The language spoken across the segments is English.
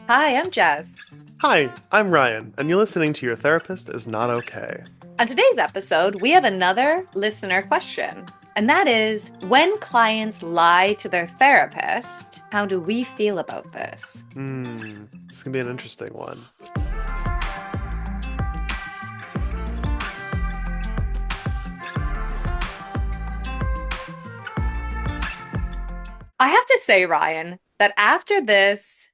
Hi, I'm Jess. Hi, I'm Ryan, and you're listening to Your Therapist Is Not Okay. On today's episode, we have another listener question. And that is when clients lie to their therapist, how do we feel about this? This can be an interesting one. I have to say, Ryan, that after this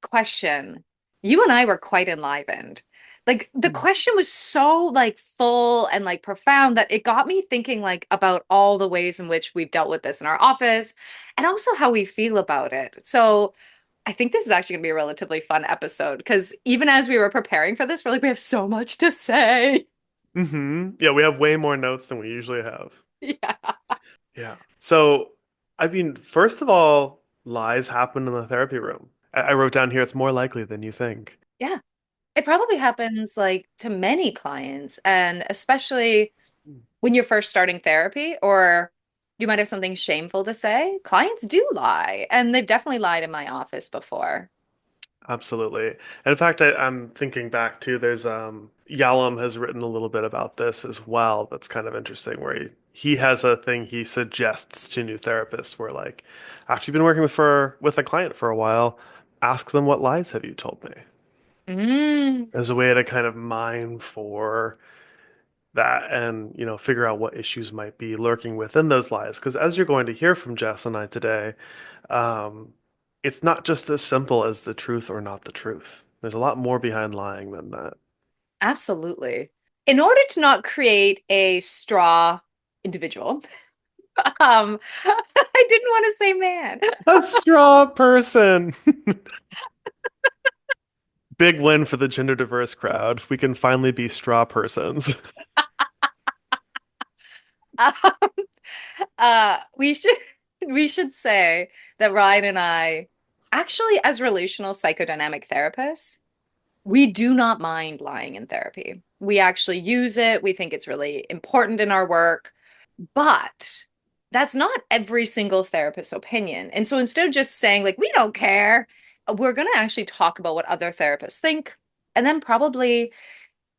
question, you and I were quite enlivened. Like the question was so full and profound that it got me thinking about all the ways in which we've dealt with this in our office and also how we feel about it. So I think this is actually going to be a relatively fun episode because even as we were preparing for this, we're like, we have so much to say. Yeah, we have way more notes than we usually have. Yeah. Yeah. So, first of all, lies happen in the therapy room. I wrote down here it's more likely than you think. Yeah. It probably happens to many clients, and especially when you're first starting therapy, or you might have something shameful to say. Clients do lie, and they've definitely lied in my office before. Absolutely. And in fact, I'm thinking back to there's Yalom has written a little bit about this as well. That's kind of interesting where he has a thing he suggests to new therapists where like after you've been working with a client for a while, ask them what lies have you told me Mm, as a way to kind of mine for that and figure out what issues might be lurking within those lies. Because as you're going to hear from Jess and I today, um, it's not just as simple as the truth or not the truth. There's a lot more behind lying than that. absolutely. In order to not create a straw individual, I didn't want to say man. A straw person. Big win for the gender diverse crowd. We can finally be straw persons. Um, we should say that Ryan and I, actually, as relational psychodynamic therapists, we do not mind lying in therapy. We actually use it. We think it's really important in our work, but that's not every single therapist's opinion. And so instead of just saying we don't care, we're going to actually talk about what other therapists think, and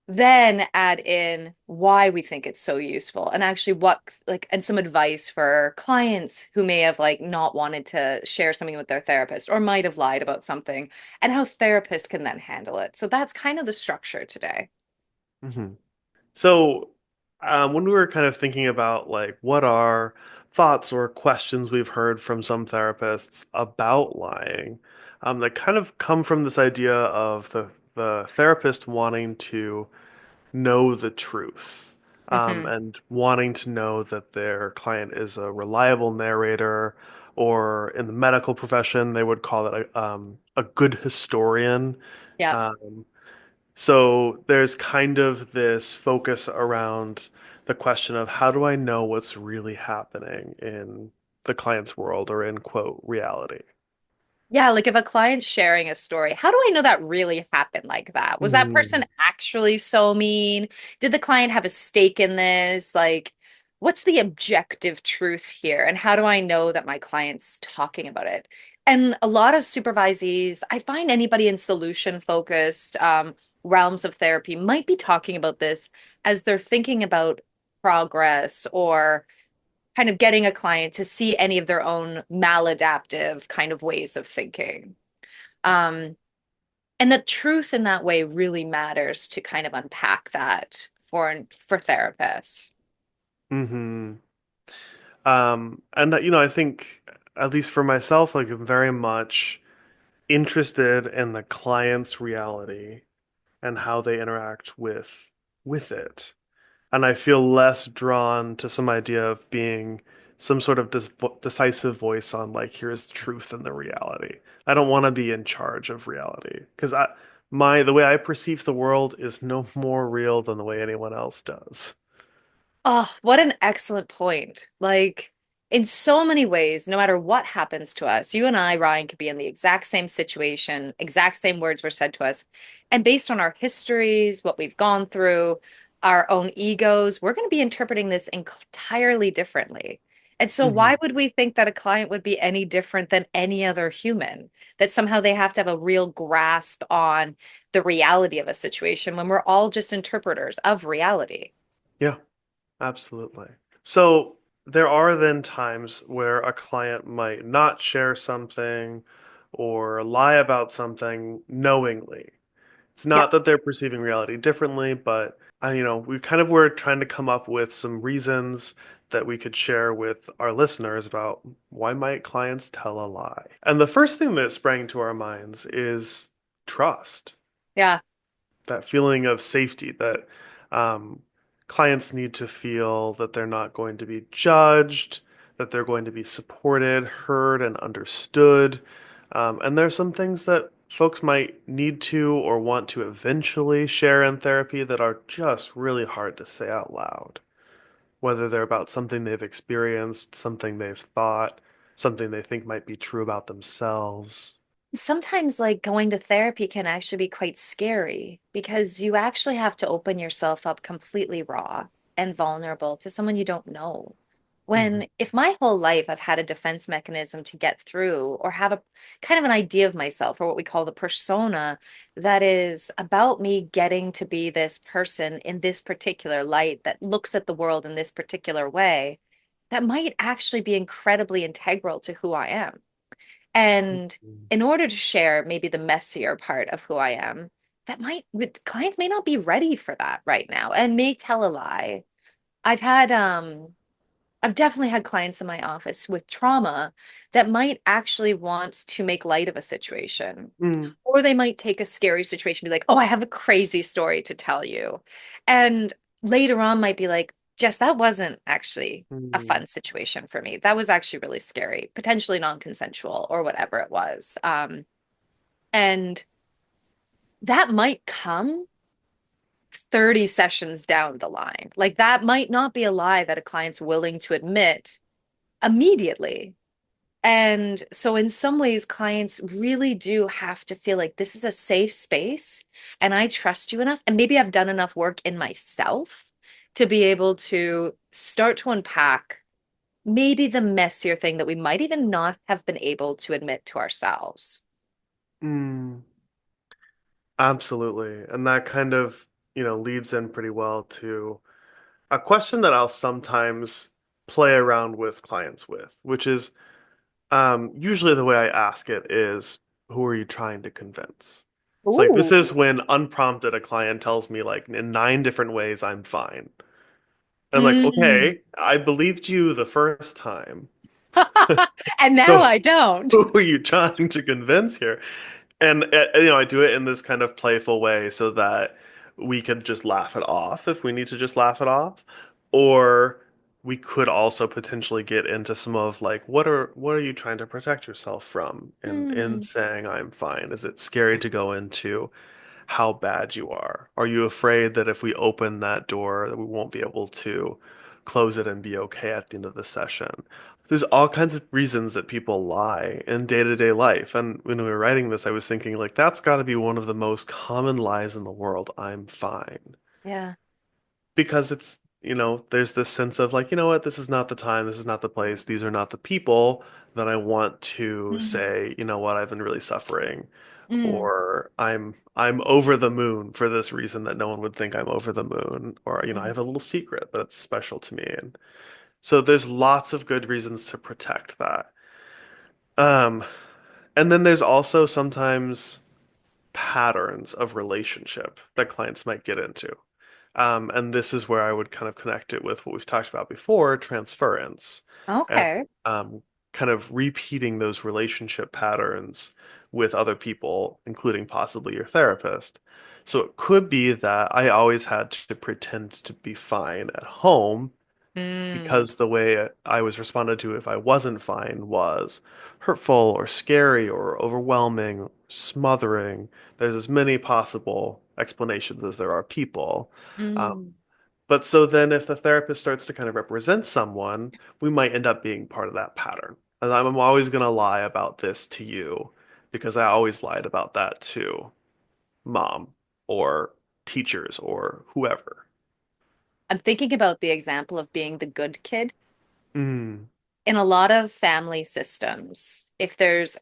then add in why we think it's so useful and actually what and some advice for clients who may have not wanted to share something with their therapist or might have lied about something and how therapists can then handle it. So that's kind of the structure today. hmm So, when we were kind of thinking about like what are thoughts or questions we've heard from some therapists about lying, that kind of come from this idea of the therapist wanting to know the truth, Hmm. and wanting to know that their client is a reliable narrator, or in the medical profession, they would call it a good historian. Yeah. Um, so there's kind of this focus around the question of how do I know what's really happening in the client's world or in quote reality? Yeah, like if a client's sharing a story, how do I know that really happened like that? Was that person Mm. actually so mean? Did the client have a stake in this? What's the objective truth here? And how do I know that my client's talking about it? And a lot of supervisees, I find anybody in solution focused realms of therapy might be talking about this as they're thinking about progress or kind of getting a client to see any of their own maladaptive kind of ways of thinking. Um, and the truth in that way really matters to kind of unpack that for therapists. hmm and I think at least for myself, like I'm very much interested in the client's reality and how they interact with it. And I feel less drawn to some idea of being some sort of decisive voice on like here's truth and the reality. I don't want to be in charge of reality because I my the way I perceive the world is no more real than the way anyone else does. Oh, what an excellent point. In so many ways, no matter what happens to us, you and I, Ryan, could be in the exact same situation, exact same words were said to us. And based on our histories, what we've gone through, our own egos, we're going to be interpreting this entirely differently. And so why Hmm. would we think that a client would be any different than any other human? That somehow they have to have a real grasp on the reality of a situation when we're all just interpreters of reality. Yeah, absolutely. So there are then times where a client might not share something or lie about something knowingly. It's Yep. not that they're perceiving reality differently, but we kind of were trying to come up with some reasons that we could share with our listeners about why might clients tell a lie. And the first thing that sprang to our minds is trust, Yeah. that feeling of safety that um, clients need to feel that they're not going to be judged, that they're going to be supported, heard, and understood. And there's some things that folks might need to or want to eventually share in therapy that are just really hard to say out loud, whether they're about something they've experienced, something they've thought, something they think might be true about themselves. Sometimes, like going to therapy can actually be quite scary because you actually have to open yourself up completely raw and vulnerable to someone you don't know. Mhm. When, if my whole life I've had a defense mechanism to get through or have a kind of an idea of myself or what we call the persona that is about me getting to be this person in this particular light that looks at the world in this particular way, that might actually be incredibly integral to who I am. And Mhm. in order to share maybe the messier part of who I am, that might with clients may not be ready for that right now and may tell a lie. I've had I've definitely had clients in my office with trauma that might actually want to make light of a situation. Mm. Or they might take a scary situation, be like, oh, I have a crazy story to tell you. And later on might be like, Jess, that wasn't actually a Mm. fun situation for me. That was actually really scary, potentially non-consensual or whatever it was. And that might come 30 sessions down the line. Like that might not be a lie that a client's willing to admit immediately. And so, in some ways, clients really do have to feel like this is a safe space and I trust you enough. And maybe I've done enough work in myself to be able to start to unpack maybe the messier thing that we might even not have been able to admit to ourselves. Mm. Absolutely. And that kind of, leads in pretty well to a question that I'll sometimes play around with clients with, which is usually the way I ask it is, who are you trying to convince? So like this Ooh. is when unprompted a client tells me like in 9 different ways I'm fine. And I'm like, Mm. okay, I believed you the first time. And now So I don't. who are you trying to convince here? And I do it in this kind of playful way so that we could just laugh it off if we need to just laugh it off, or we could also potentially get into some of like what are you trying to protect yourself from in Mm. saying I'm fine? Is it scary to go into how bad you are? Are you afraid that if we open that door that we won't be able to close it and be okay at the end of the session? There's all kinds of reasons that people lie in day-to-day life. And when we were writing this, I was thinking like that's got to be one of the most common lies in the world. I'm fine. Yeah. Because there's this sense of like, you know what, this is not the time, this is not the place, these are not the people that I want to Mm. say, you know what, I've been really suffering Mm. or I'm over the moon for this reason that no one would think I'm over the moon, or I Mm. have a little secret that's special to me, and so there's lots of good reasons to protect that. Um, and then there's also sometimes patterns of relationship that clients might get into. And this is where I would kind of connect it with what we've talked about before, transference, and Okay. kind of repeating those relationship patterns with other people, including possibly your therapist. So it could be that I always had to pretend to be fine at home Mm. because the way I was responded to if I wasn't fine was hurtful or scary or overwhelming, smothering. There's as many possible explanations as there are people. Um, Mm. but so then if the therapist starts to kind of represent someone, we might end up being part of that pattern. And I'm always going to lie about this to you because I always lied about that to mom or teachers or whoever. I'm thinking about the example of being the good kid. Mm. in a lot of family systems, if there's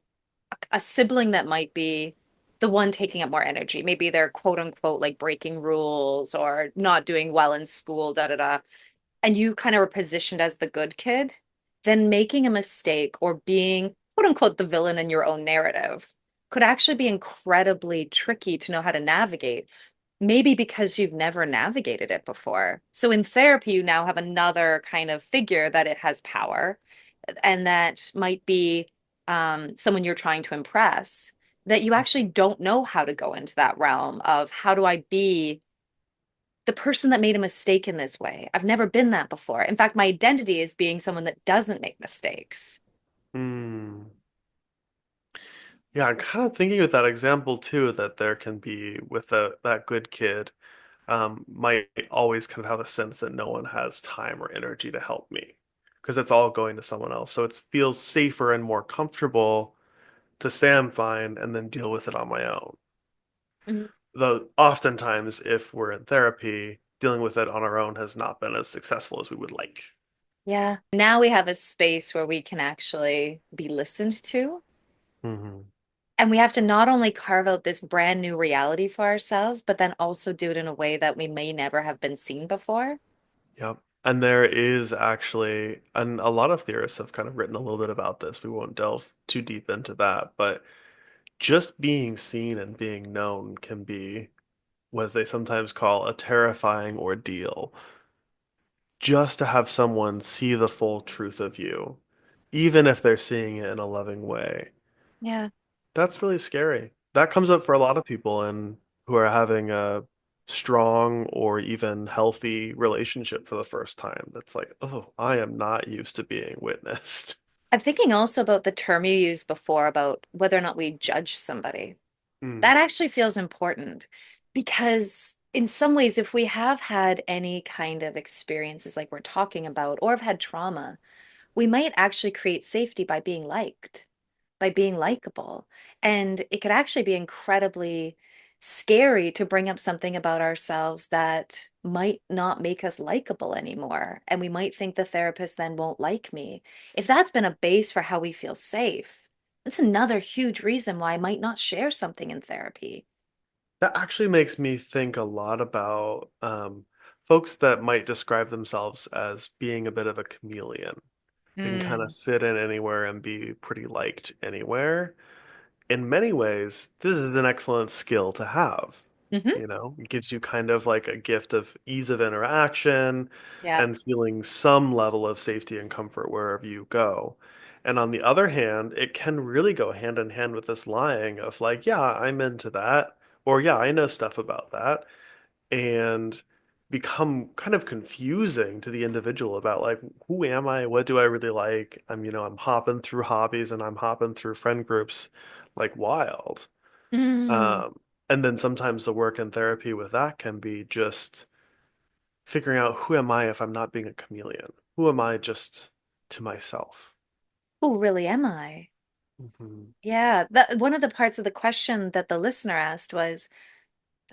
a sibling that might be the one taking up more energy, maybe they're quote unquote like breaking rules or not doing well in school, da da da, and you kind of were positioned as the good kid, then making a mistake or being quote unquote the villain in your own narrative could actually be incredibly tricky to know how to navigate. Maybe because you've never navigated it before. So in therapy, you now have another kind of figure that it has power, and that might be someone you're trying to impress, that you actually don't know how to go into that realm of how do I be the person that made a mistake in this way? I've never been that before. In fact, my identity is being someone that doesn't make mistakes. Mm. Yeah, I'm kind of thinking with that example too, that there can be with that good kid, might always kind of have a sense that no one has time or energy to help me because it's all going to someone else. So it feels safer and more comfortable to say I'm fine and then deal with it on my own. Mhm. Though oftentimes, if we're in therapy, dealing with it on our own has not been as successful as we would like. Yeah. Now we have a space where we can actually be listened to. Hmm. And we have to not only carve out this brand new reality for ourselves, but then also do it in a way that we may never have been seen before. Yep. And there is actually, and a lot of theorists have kind of written a little bit about this. We won't delve too deep into that, but just being seen and being known can be what they sometimes call a terrifying ordeal. Just to have someone see the full truth of you, even if they're seeing it in a loving way. Yeah. That's really scary. That comes up for a lot of people and who are having a strong or even healthy relationship for the first time. That's like, oh, I am not used to being witnessed. I'm thinking also about the term you used before about whether or not we judge somebody. Mm, That actually feels important because, in some ways, if we have had any kind of experiences like we're talking about, or have had trauma, we might actually create safety by being liked, by being likable. And it could actually be incredibly scary to bring up something about ourselves that might not make us likable anymore. And we might think the therapist then won't like me. If that's been a base for how we feel safe, that's another huge reason why I might not share something in therapy. that actually makes me think a lot about folks that might describe themselves as being a bit of a chameleon. They can kind of Mm. fit in anywhere and be pretty liked anywhere. In many ways, this is an excellent skill to have. Hmm. You know, it gives you kind of like a gift of ease of interaction Yeah. and feeling some level of safety and comfort wherever you go. And on the other hand, it can really go hand in hand with this lying of like, yeah, I'm into that, or yeah, I know stuff about that, and become kind of confusing to the individual about like, who am I? What do I really like? I'm hopping through hobbies and I'm hopping through friend groups like wild. Mm. And then sometimes the work in therapy with that can be just figuring out who am I if I'm not being a chameleon? Who am I just to myself? Who really am I? Hmm. Yeah, that one of the parts of the question that the listener asked was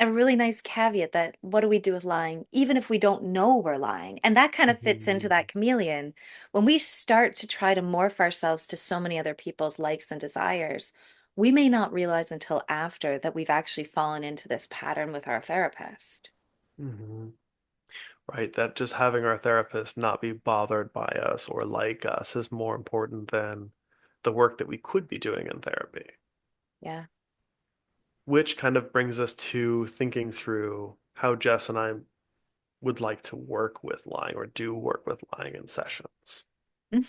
a really nice caveat that what do we do with lying, even if we don't know we're lying? And that kind of fits into Hmm. that chameleon. When we start to try to morph ourselves to so many other people's likes and desires, we may not realize until after that we've actually fallen into this pattern with our therapist. Hmm. Right, that just having our therapist not be bothered by us or like us is more important than the work that we could be doing in therapy. Yeah. Which kind of brings us to thinking through how Jess and I would like to work with lying or do work with lying in sessions.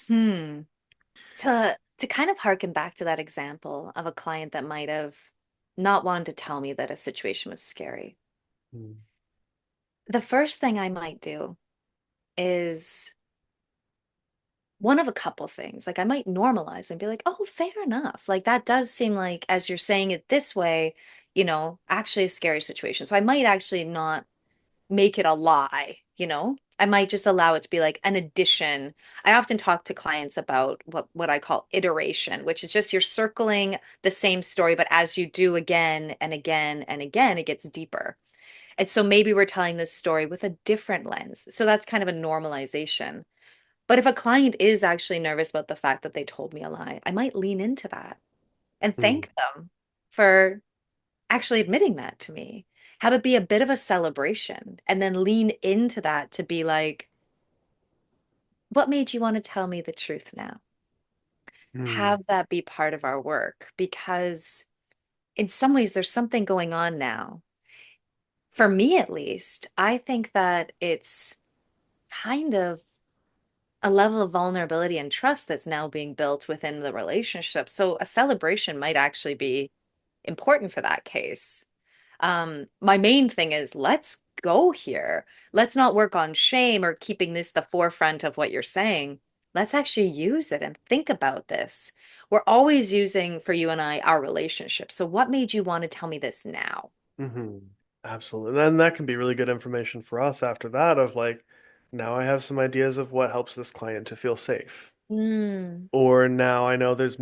Hmm. To kind of harken back to that example of a client that might have not wanted to tell me that a situation was scary. Mm. The first thing I might do is one of a couple things. Like I might normalize and be like, oh, fair enough. Like that does seem like, as you're saying it this way, actually a scary situation. So I might actually not make it a lie, I might just allow it to be like an addition. I often talk to clients about what I call iteration, which is just you're circling the same story, but as you do again and again and again, it gets deeper. And so maybe we're telling this story with a different lens. So that's kind of a normalization. But if a client is actually nervous about the fact that they told me a lie, I might lean into that and Mm, thank them for actually admitting that to me. Have it be a bit of a celebration and then lean into that to be like, what made you want to tell me the truth now? mm, Have that be part of our work because in some ways there's something going on now. For me, at least, I think that it's kind of a level of vulnerability and trust that's now being built within the relationship. So a celebration might actually be important for that case. My main thing is let's go here. Let's not work on shame or keeping this the forefront of what you're saying. Let's actually use it and think about this. We're always using for you and I our relationship. So what made you want to tell me this now? hmm. Absolutely. And that can be really good information for us after that of like, now I have some ideas of what helps this client to feel safe. Mm, Or now I know there's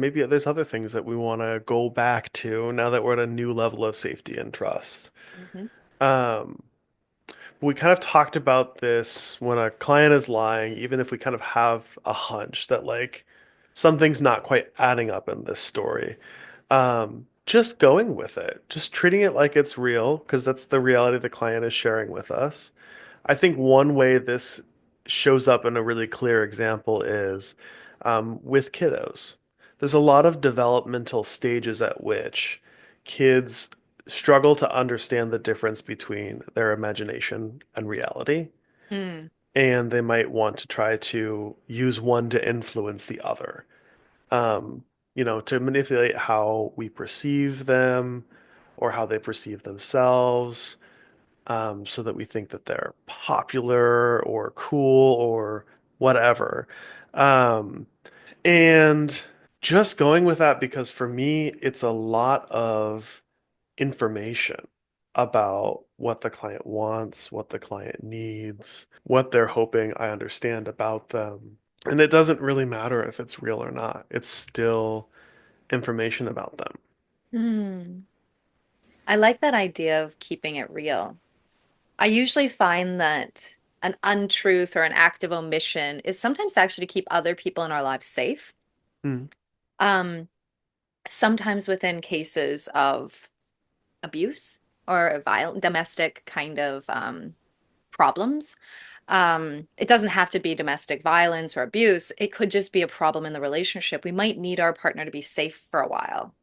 other things that we want to go back to now that we're at a new level of safety and trust. mhm, Um, we kind of talked about this when a client is lying, even if we kind of have a hunch that like something's not quite adding up in this story. Just going with it, just treating it like it's real, because that's the reality the client is sharing with us. I think one way this shows up in a really clear example is with kiddos. There's a lot of developmental stages at which kids struggle to understand the difference between their imagination and reality, mm, and they might want to try to use one to influence the other. Um, to manipulate how we perceive them or how they perceive themselves, so that we think that they're popular or cool or whatever. Um, and just going with that because for me, it's a lot of information about what the client wants, what the client needs, what they're hoping I understand about them. And it doesn't really matter if it's real or not. It's still information about them. mm. I like that idea of keeping it real. I usually find that an untruth or an act of omission is sometimes actually to keep other people in our lives safe. Mm, Um, Sometimes within cases of abuse or a violent domestic kind of problems. It doesn't have to be domestic violence or abuse. It could just be a problem in the relationship. We might need our partner to be safe for a while.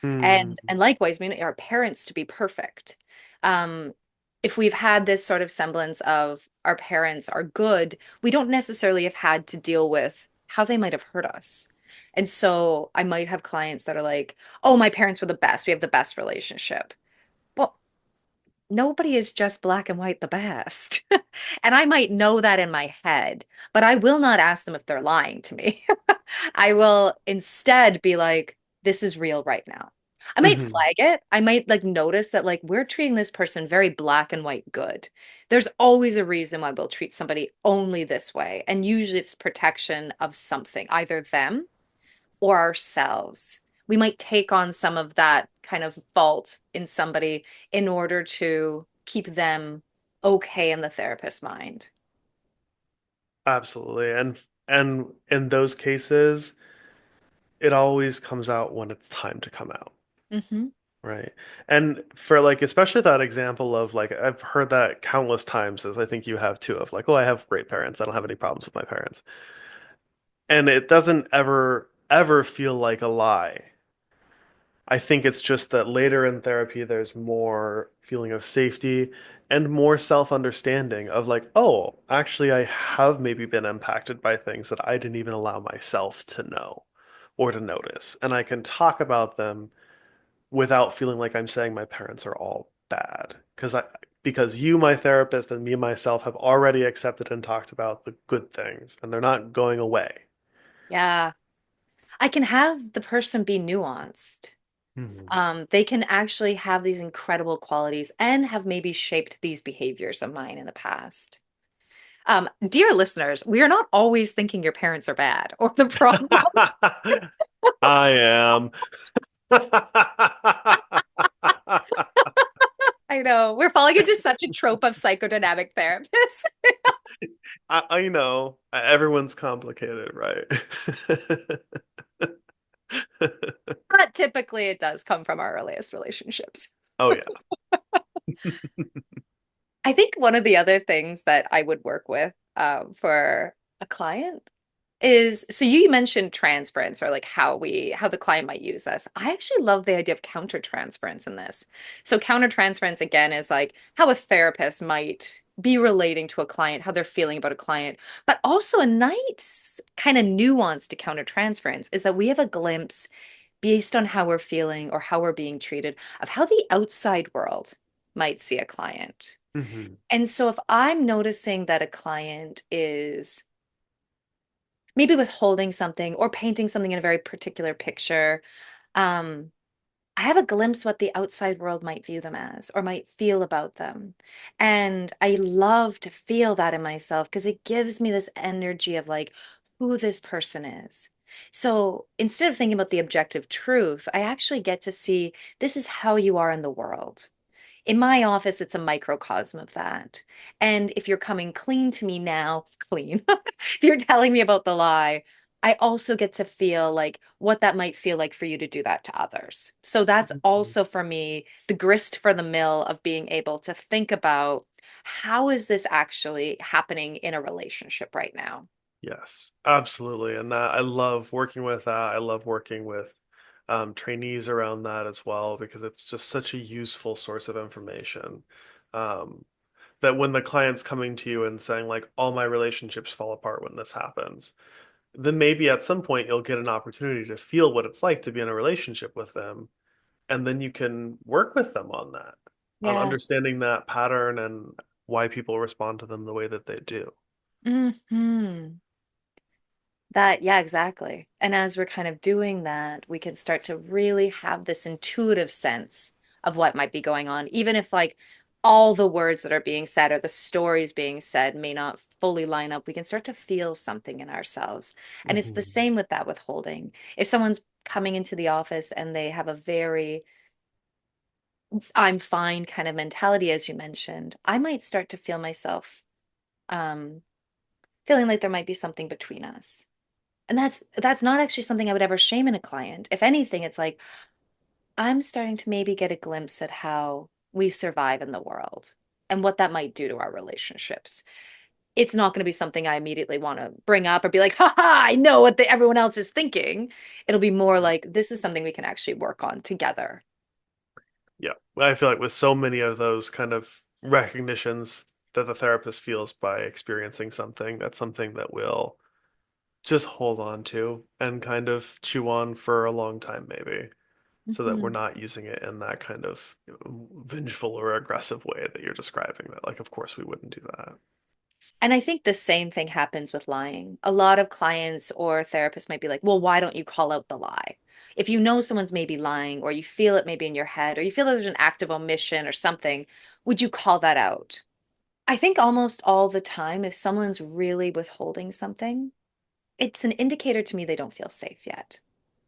mm, And likewise, we need our parents to be perfect. Um, if we've had this sort of semblance of our parents are good, we don't necessarily have had to deal with how they might have hurt us. And so I might have clients that are like, oh, my parents were the best. We have the best relationship. Well, nobody is just black and white the best. And I might know that in my head, but I will not ask them if they're lying to me. I will instead be like, this is real right now. I might mhm. flag it. I might like notice that like we're treating this person very black and white good. There's always a reason why we'll treat somebody only this way. And usually it's protection of something, either them or ourselves. We might take on some of that kind of fault in somebody in order to keep them okay in the therapist's mind. Absolutely. And in those cases, it always comes out when it's time to come out, Hmm. right? And for like especially that example of like I've heard that countless times as I think you have too of like, oh, I have great parents. I don't have any problems with my parents. And it doesn't ever feel like a lie. I think it's just that later in therapy, there's more feeling of safety and more self-understanding of like, oh, actually, I have maybe been impacted by things that I didn't even allow myself to know or to notice. And I can talk about them without feeling like I'm saying my parents are all bad. Because you, my therapist, and me, myself, have already accepted and talked about the good things, and they're not going away. Yeah. I can have the person be nuanced. Hmm. They can actually have these incredible qualities and have maybe shaped these behaviors of mine in the past. Dear listeners, we are not always thinking your parents are bad or the problem. I am. I know we're falling into such a trope of psychodynamic therapists. I know everyone's complicated, right? But typically it does come from our earliest relationships. Oh yeah. I think one of the other things that I would work with for a client is so you mentioned transference or like how the client might use us. I actually love the idea of countertransference in this. So countertransference again is like how a therapist might be relating to a client, how they're feeling about a client, but also a nice kind of nuance to countertransference is that we have a glimpse based on how we're feeling or how we're being treated of how the outside world might see a client. Hmm. And so if I'm noticing that a client is maybe withholding something or painting something in a very particular picture, um, I have a glimpse what the outside world might view them as or might feel about them. And I love to feel that in myself because it gives me this energy of like who this person is. So instead of thinking about the objective truth, I actually get to see this is how you are in the world. In my office, it's a microcosm of that. And if you're coming clean to me now, clean, if you're telling me about the lie, I also get to feel like what that might feel like for you to do that to others. So that's also for me the grist for the mill of being able to think about how is this actually happening in a relationship right now? Yes, absolutely. And that I love working with that. I love working with trainees around that as well because it's just such a useful source of information. Um, that when the client's coming to you and saying like all my relationships fall apart when this happens, then maybe at some point you'll get an opportunity to feel what it's like to be in a relationship with them, and then you can work with them on that, on Yeah. understanding that pattern and why people respond to them the way that they do. Hmm. That, yeah, exactly. And as we're kind of doing that, we can start to really have this intuitive sense of what might be going on, even if like all the words that are being said or the stories being said may not fully line up, we can start to feel something in ourselves. And it's the Hmm. same with that withholding. If someone's coming into the office and they have a very I'm fine kind of mentality, as you mentioned, I might start to feel myself um, feeling like there might be something between us. And that's not actually something I would ever shame in a client. If anything, it's like I'm starting to maybe get a glimpse at how we survive in the world and what that might do to our relationships. It's not going to be something I immediately want to bring up or be like, ha ha, I know what everyone else is thinking. It'll be more like this is something we can actually work on together. Yeah, I feel like with so many of those kind of recognitions that the therapist feels by experiencing something, that's something that we'll just hold on to and kind of chew on for a long time, maybe, so that we're Mhm. not using it in that kind of vengeful or aggressive way that you're describing. That, like, of course, we wouldn't do that. And I think the same thing happens with lying. A lot of clients or therapists might be like, well, why don't you call out the lie? If you know someone's maybe lying, or you feel it maybe in your head, or you feel there's an act of omission or something, would you call that out? I think almost all the time, if someone's really withholding something, it's an indicator to me they don't feel safe yet,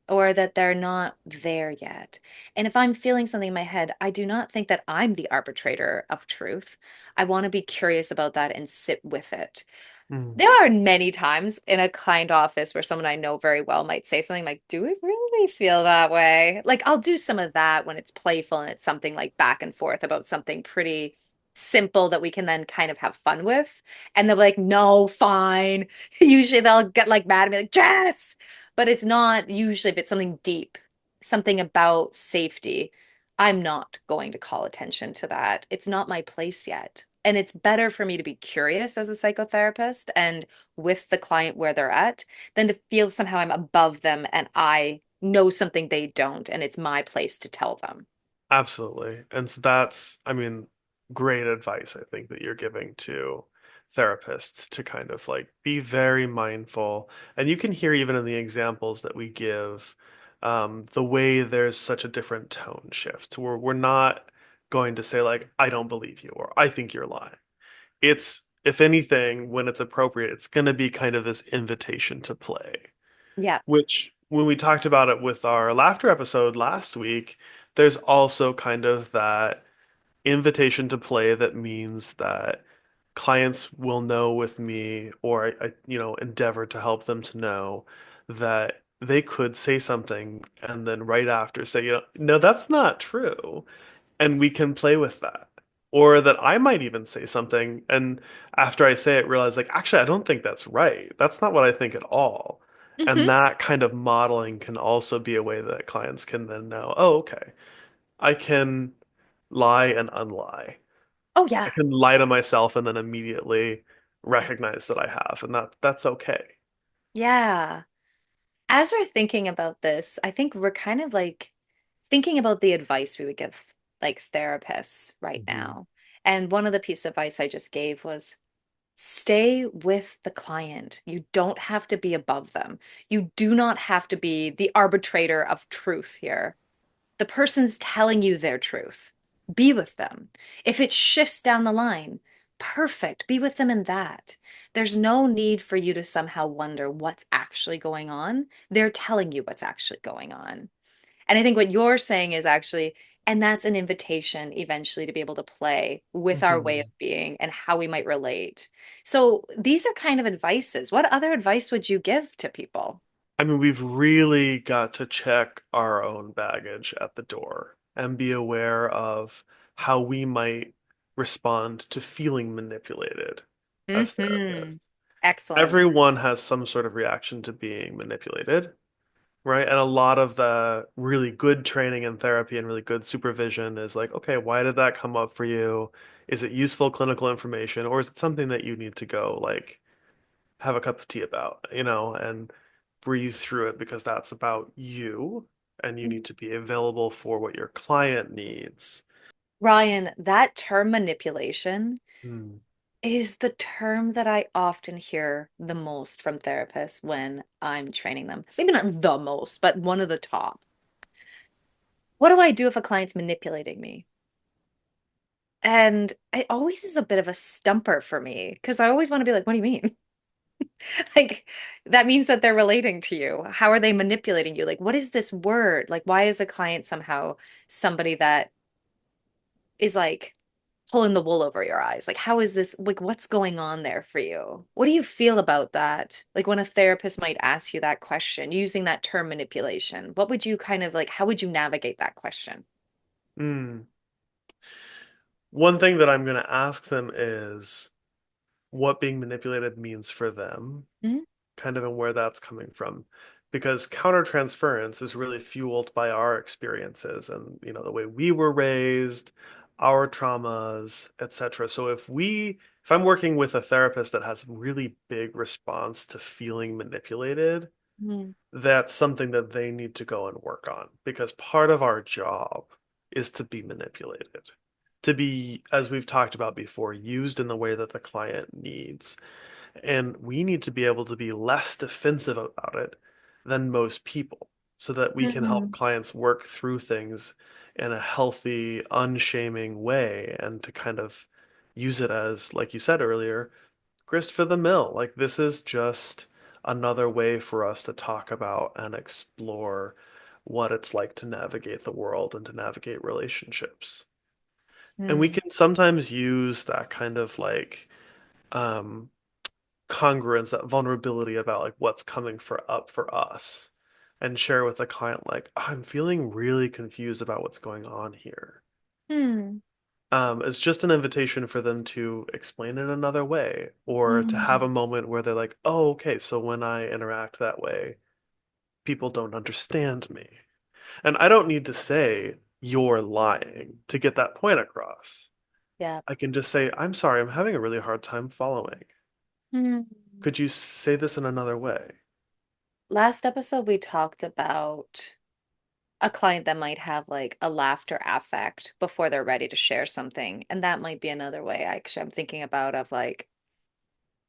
or that they're not there yet. And if I'm feeling something in my head, I do not think that I'm the arbitrator of truth. I want to be curious about that and sit with it. Mm. There are many times in a client office where someone I know very well might say something like, do we really feel that way? Like, I'll do some of that when it's playful and it's something like back and forth about something pretty simple that we can then kind of have fun with. And they'll be like, no, fine. Usually they'll get like mad and be like, Jess. But it's not usually if it's something deep, something about safety. I'm not going to call attention to that. It's not my place yet. And it's better for me to be curious as a psychotherapist and with the client where they're at than to feel somehow I'm above them and I know something they don't, and it's my place to tell them. Absolutely. And so that's, I mean, great advice, I think, that you're giving to therapists to kind of like be very mindful. And you can hear even in the examples that we give, the way there's such a different tone shift where we're not going to say like, I don't believe you or I think you're lying. It's, if anything, when it's appropriate, it's going to be kind of this invitation to play. Yeah. Which, when we talked about it with our laughter episode last week, there's also kind of that invitation to play that means that clients will know with me, or endeavor to help them to know that they could say something and then right after say, no, that's not true. And we can play with that. Or that I might even say something and after I say it, realize like, actually, I don't think that's right. That's not what I think at all. And Hmm. that kind of modeling can also be a way that clients can then know, oh, okay, I can lie and unlie. Oh I yeah. can lie to myself and then immediately recognize that I have, and that's okay. Yeah. As we're thinking about this, I think we're kind of like thinking about the advice we would give like therapists right Hmm. now. And one of the piece of advice I just gave was stay with the client. You don't have to be above them. You do not have to be the arbitrator of truth here. The person's telling you their truth. Be with them. If it shifts down the line, perfect. Be with them in that. There's no need for you to somehow wonder what's actually going on. They're telling you what's actually going on. And I think what you're saying is actually, and that's an invitation eventually to be able to play with our way of Hmm. being and how we might relate. So these are kind of advices. What other advice would you give to people? I mean, we've really got to check our own baggage at the door and be aware of how we might respond to feeling manipulated as Hmm. therapists. Excellent. Everyone has some sort of reaction to being manipulated, right? And a lot of the really good training in therapy and really good supervision is like, okay, why did that come up for you? Is it useful clinical information, or is it something that you need to go like have a cup of tea about, and breathe through it because that's about you and you need to be available for what your client needs. Ryan, that term manipulation Hmm. is the term that I often hear the most from therapists when I'm training them. Maybe not the most, but one of the top. What do I do if a client's manipulating me? And it always is a bit of a stumper for me because I always want to be like, what do you mean? Like, that means that they're relating to you. How are they manipulating you? Like, what is this word? Like, why is a client somehow somebody that is like pulling the wool over your eyes? Like, how is this? Like, what's going on there for you? What do you feel about that? Like, when a therapist might ask you that question using that term manipulation, what would you kind of like, how would you navigate that question? Hmm. One thing that I'm going to ask them is what being manipulated means for them, Mhm. kind of, and where that's coming from. Because countertransference is really fueled by our experiences and, the way we were raised, our traumas, etc. So if I'm working with a therapist that has a really big response to feeling manipulated, Mhm. that's something that they need to go and work on because part of our job is to be manipulated, to be, as we've talked about before, used in the way that the client needs. And we need to be able to be less defensive about it than most people so that we can help Mhm. clients work through things in a healthy, unshaming way and to kind of use it as, like you said earlier, grist for the mill. Like this is just another way for us to talk about and explore what it's like to navigate the world and to navigate relationships. And we Mhm. can sometimes use that kind of like um congruence, that vulnerability about like what's coming for us and share with the client like, I'm feeling really confused about what's going on here. Hmm. It's just an invitation for them to explain it another way or to have Hmm. a moment where they're like, oh, okay, so when I interact that way, people don't understand me. And I don't need to say you're lying to get that point across. Yeah. I can just say, I'm sorry, I'm having a really hard time following. Hmm. Could you say this in another way? Last episode, we talked about a client that might have like a laughter affect before they're ready to share something. And that might be another way actually I'm thinking about of like,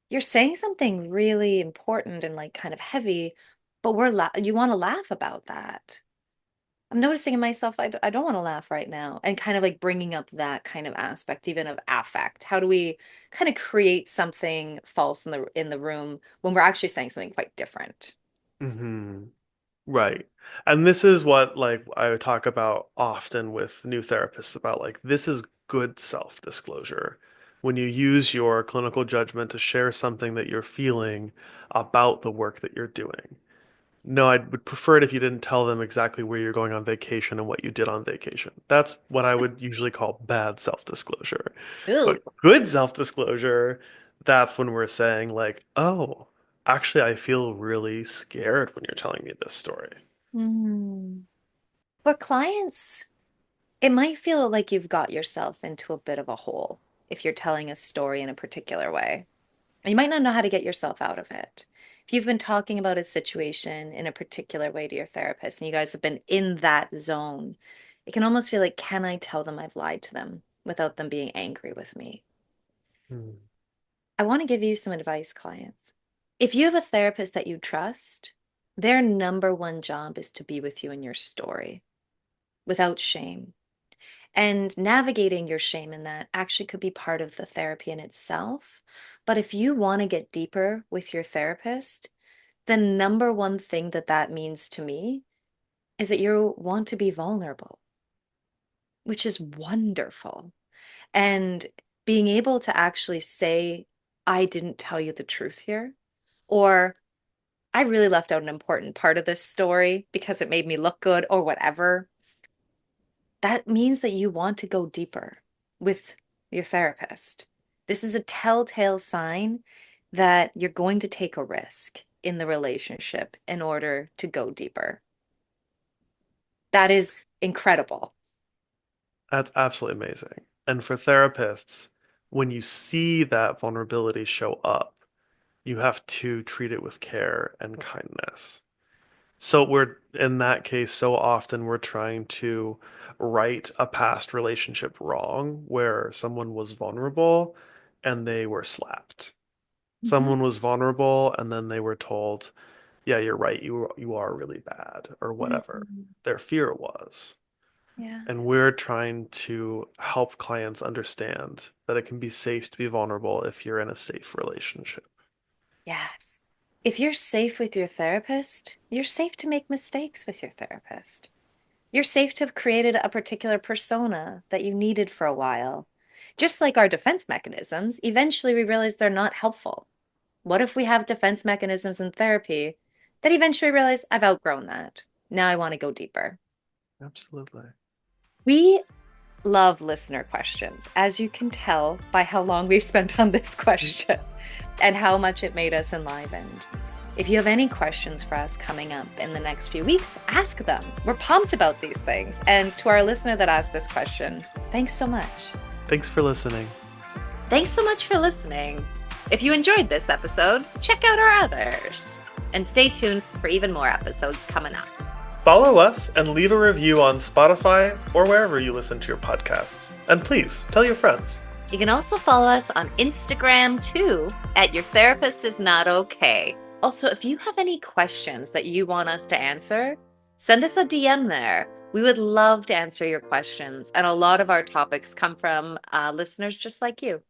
you're saying something really important and like kind of heavy, but you want to laugh about that. I'm noticing in myself, I don't want to laugh right now. And kind of like bringing up that kind of aspect, even of affect. How do we kind of create something false in the room when we're actually saying something quite different? Hmm. Right. And this is what like I would talk about often with new therapists about like this is good self-disclosure. when you use your clinical judgment to share something that you're feeling about the work that you're doing. No, I would prefer it if you didn't tell them exactly where you're going on vacation and what you did on vacation. That's what I would usually call bad self-disclosure. Ooh. But good self-disclosure, that's when we're saying like, oh, actually, I feel really scared when you're telling me this story. Hmm. For clients, it might feel like you've got yourself into a bit of a hole if you're telling a story in a particular way. You might not know how to get yourself out of it. If you've been talking about a situation in a particular way to your therapist and you guys have been in that zone, it can almost feel like, can I tell them I've lied to them without them being angry with me? Hmm. I want to give you some advice, clients. If you have a therapist that you trust, their number one job is to be with you in your story without shame. And navigating your shame in that actually could be part of the therapy in itself. But if you want to get deeper with your therapist, the number one thing that that means to me is that you want to be vulnerable, which is wonderful. And being able to actually say, I didn't tell you the truth here, or I really left out an important part of this story because it made me look good, or whatever, that means that you want to go deeper with your therapist. This is a telltale sign that you're going to take a risk in the relationship in order to go deeper. That is incredible. That's absolutely amazing. And for therapists, when you see that vulnerability show up, you have to treat it with care and kindness. So we're in that case, so often we're trying to right a past relationship wrong where someone was vulnerable and they were slapped. Mhm. Someone was vulnerable and then they were told, yeah, you're right, you are really bad or whatever Mhm. their fear was. Yeah. And we're trying to help clients understand that it can be safe to be vulnerable if you're in a safe relationship. Yes. If you're safe with your therapist, you're safe to make mistakes with your therapist. You're safe to have created a particular persona that you needed for a while. Just like our defense mechanisms, eventually we realize they're not helpful. What if we have defense mechanisms in therapy that eventually realize I've outgrown that? Now I want to go deeper. Absolutely. We love listener questions, as you can tell by how long we spent on this question and how much it made us enlivened. If you have any questions for us coming up in the next few weeks, ask them. We're pumped about these things. And to our listener that asked this question, thanks so much. Thanks for listening. Thanks so much for listening. If you enjoyed this episode, check out our others. And stay tuned for even more episodes coming up. Follow us and leave a review on Spotify or wherever you listen to your podcasts. And please tell your friends. You can also follow us on Instagram too at Your Therapist Is Not Okay. Also, if you have any questions that you want us to answer, send us a DM there. We would love to answer your questions. And a lot of our topics come from listeners just like you.